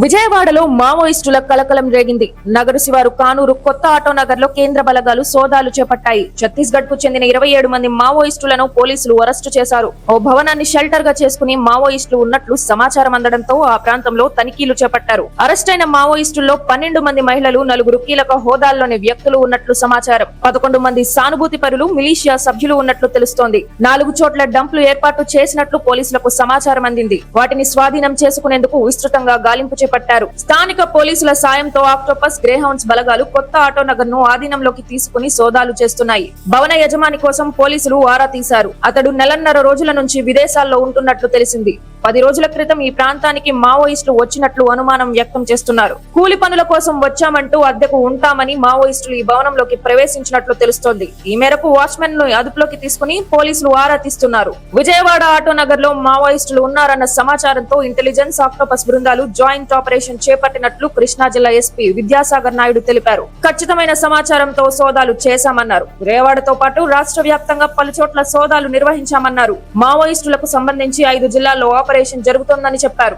విజయవాడలో మావోయిస్టుల కలకలం రేగింది. నగరు శివారు కానూరు కొత్త ఆటో నగర్ లో కేంద్ర బలగాలు సోదాలు చేపట్టాయి. ఛత్తీస్గఢ్ కు చెందిన 27 మంది మావోయిస్టులను పోలీసులు అరెస్టు చేశారు. ఓ భవనాన్ని షెల్టర్ గా చేసుకుని మావోయిస్టులు ఉన్నట్లు సమాచారం అందడంతో ఆ ప్రాంతంలో తనిఖీలు చేపట్టారు. అరెస్టైన మావోయిస్టుల్లో 12 మంది మహిళలు, 4 కీలక హోదాల్లోని వ్యక్తులు ఉన్నట్లు సమాచారం. 11 మంది సానుభూతి పరులు, మిలీషియా సభ్యులు ఉన్నట్లు తెలుస్తోంది. 4 చోట్ల డంప్లు ఏర్పాటు చేసినట్లు పోలీసులకు సమాచారం అందింది. వాటిని స్వాధీనం చేసుకునేందుకు విస్తృతంగా గాలింపు చేపట్టారు. స్థానిక పోలీసుల సాయంతో ఆక్టోపస్, గ్రేహౌండ్స్ బలగాలు కొత్త ఆటో నగర్ ను ఆధీనంలోకి తీసుకుని సోదాలు చేస్తున్నాయి. భవన యజమాని కోసం పోలీసులు ఆరా తీశారు. అతడు 1.5 రోజుల నుంచి విదేశాల్లో ఉంటున్నట్లు తెలిసింది. 10 రోజుల క్రితం ఈ ప్రాంతానికి మావోయిస్టులు వచ్చినట్లు అనుమానం వ్యక్తం చేస్తున్నారు. కూలి పనుల కోసం వచ్చామంటూ అద్దెకు ఉంటామని మావోయిస్టులు ఈ భవనంలోకి ప్రవేశించినట్లు తెలుస్తోంది. ఈ మేరకు వాచ్మెన్ ను అదుపులోకి తీసుకుని పోలీసులు ఆరా తీస్తున్నారు. విజయవాడ ఆటో నగర్ లో మావోయిస్టులు ఉన్నారన్న సమాచారంతో ఇంటెలిజెన్స్, ఆక్టోపస్ బృందాలు జాయింట్ ఆపరేషన్ చేపట్టినట్లు కృష్ణా జిల్లా ఎస్పీ విద్యాసాగర్ నాయుడు తెలిపారు. ఖచ్చితమైన సమాచారంతో సోదాలు చేశామన్నారు. విజయవాడతో పాటు రాష్ట్ర వ్యాప్తంగా పలు చోట్ల సోదాలు నిర్వహించామన్నారు. మావోయిస్టులకు సంబంధించి 5 జిల్లాల్లో ఆపరేషన్ జరుగుతోందని చెప్పారు.